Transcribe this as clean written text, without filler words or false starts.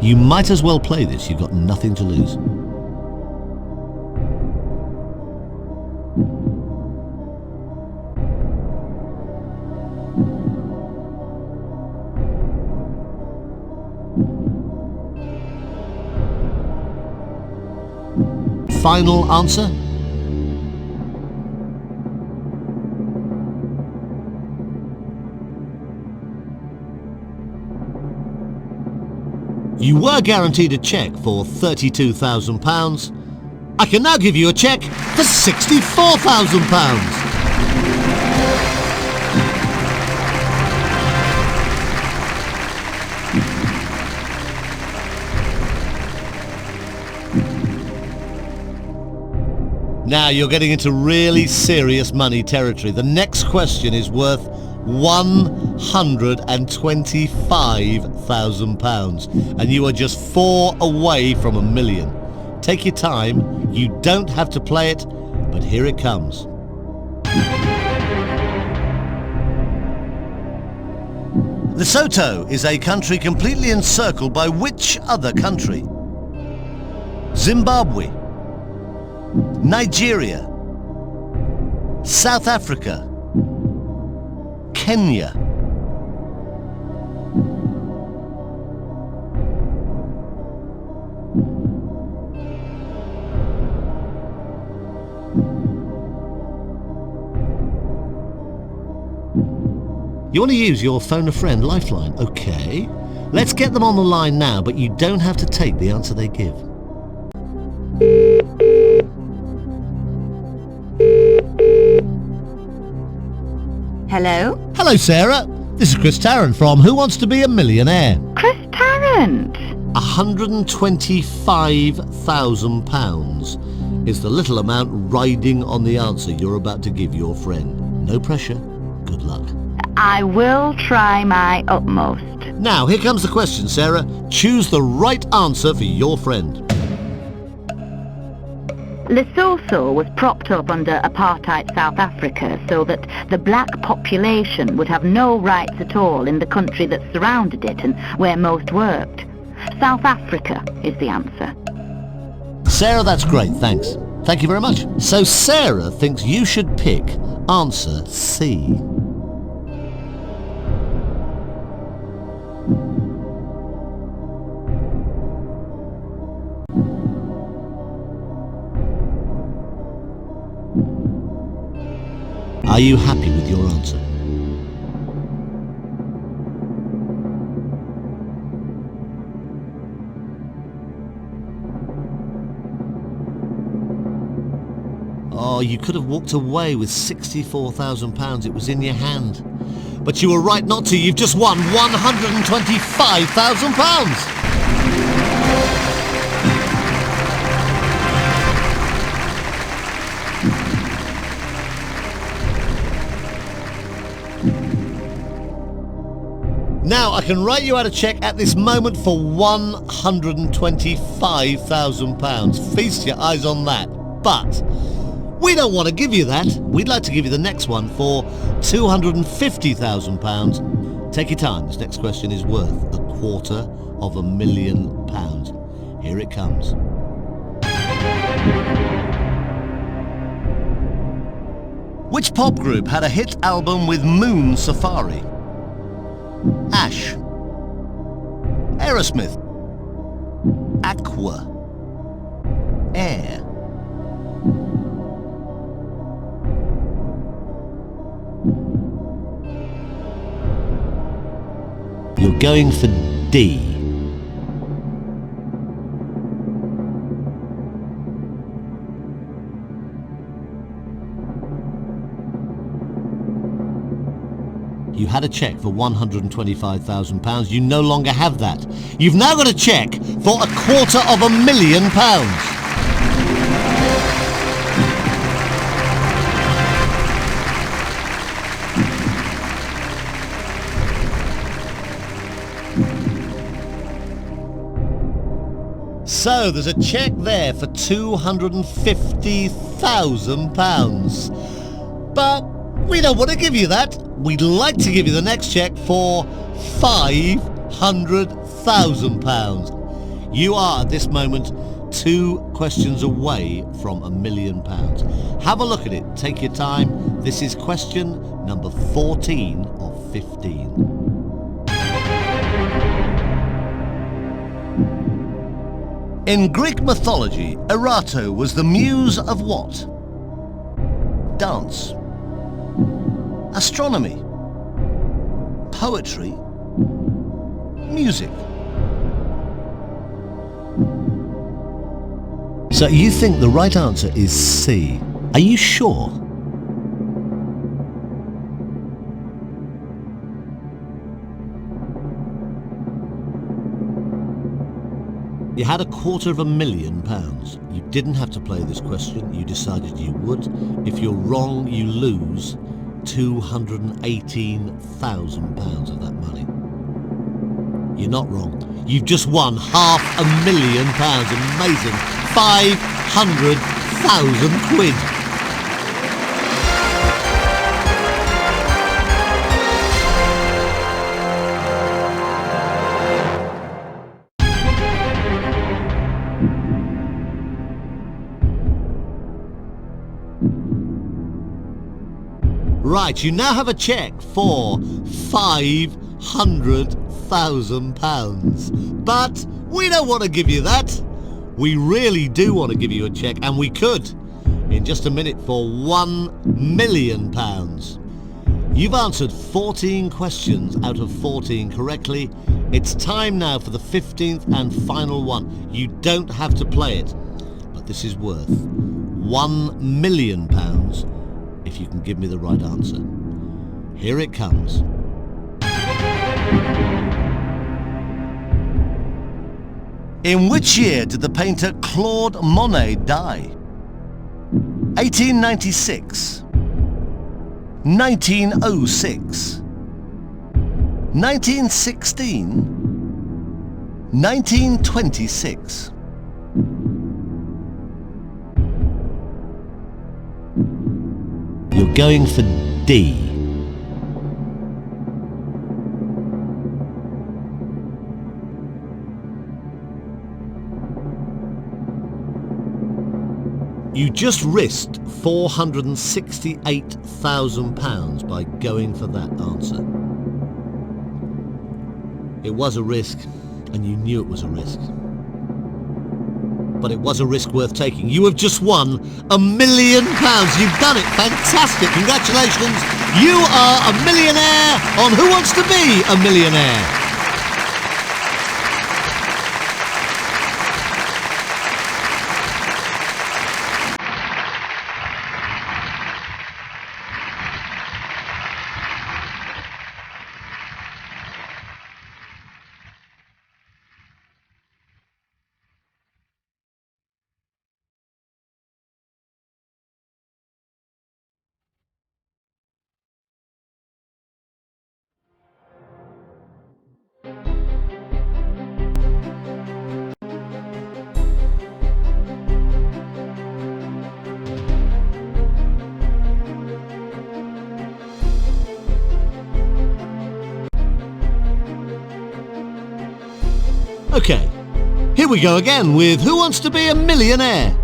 You might as well play this, you've got nothing to lose. Final answer? You were guaranteed a cheque for £32,000. I can now give you a cheque for £64,000. Now you're getting into really serious money territory. The next question is worth £125,000 and you are just 4 away from £1 million. Take your time, you don't have to play it, but here it comes. Lesotho is a country completely encircled by which other country? Zimbabwe, Nigeria, South Africa, Kenya. You want to use your phone a friend lifeline? Okay. Let's get them on the line now, but you don't have to take the answer they give. Hello? Hello, Sarah. This is Chris Tarrant from Who Wants to Be a Millionaire? Chris Tarrant? £125,000 is the little amount riding on the answer you're about to give your friend. No pressure. Good luck. I will try my utmost. Now, here comes the question, Sarah. Choose the right answer for your friend. Lesotho was propped up under apartheid South Africa so that the black population would have no rights at all in the country that surrounded it and where most worked. South Africa is the answer. Sarah, that's great, thanks. Thank you very much. So Sarah thinks you should pick answer C. Are you happy with your answer? Oh, you could have walked away with £64,000. It was in your hand. But you were right not to. You've just won £125,000. Now, I can write you out a cheque at this moment for £125,000. Feast your eyes on that. But we don't want to give you that. We'd like to give you the next one for £250,000. Take your time. This next question is worth £250,000. Here it comes. Which pop group had a hit album with Moon Safari? Ash, Aerosmith, Aqua, Air. You're going for D. You had a cheque for £125,000. You no longer have that. You've now got a cheque for £250,000. So there's a cheque there for £250,000. But we don't want to give you that. We'd like to give you the next cheque for £500,000. You are at this moment 2 questions away from £1 million. Have a look at it, take your time. This is question number 14 of 15. In Greek mythology, Erato was the muse of what? Dance, astronomy, poetry, music. So you think the right answer is C. Are you sure? You had £250,000. You didn't have to play this question. You decided you would. If you're wrong, you lose £218,000 of that money. You're not wrong. You've just won £500,000. Amazing. 500,000 quid. Right, you now have a cheque for £500,000. But we don't want to give you that. We really do want to give you a cheque, and we could in just a minute for £1 million. You've answered 14 questions out of 14 correctly. It's time now for the 15th and final one. You don't have to play it, but this is worth £1 million if you can give me the right answer. Here it comes. In which year did the painter Claude Monet die? 1896, 1906, 1916, 1926. You're going for D. You just risked £468,000 by going for that answer. It was a risk, and you knew it was a risk. But it was a risk worth taking. You have just won £1 million. You've done it. Fantastic. Congratulations. You are a millionaire on Who Wants to Be a Millionaire? Okay, here we go again with Who Wants to Be a Millionaire?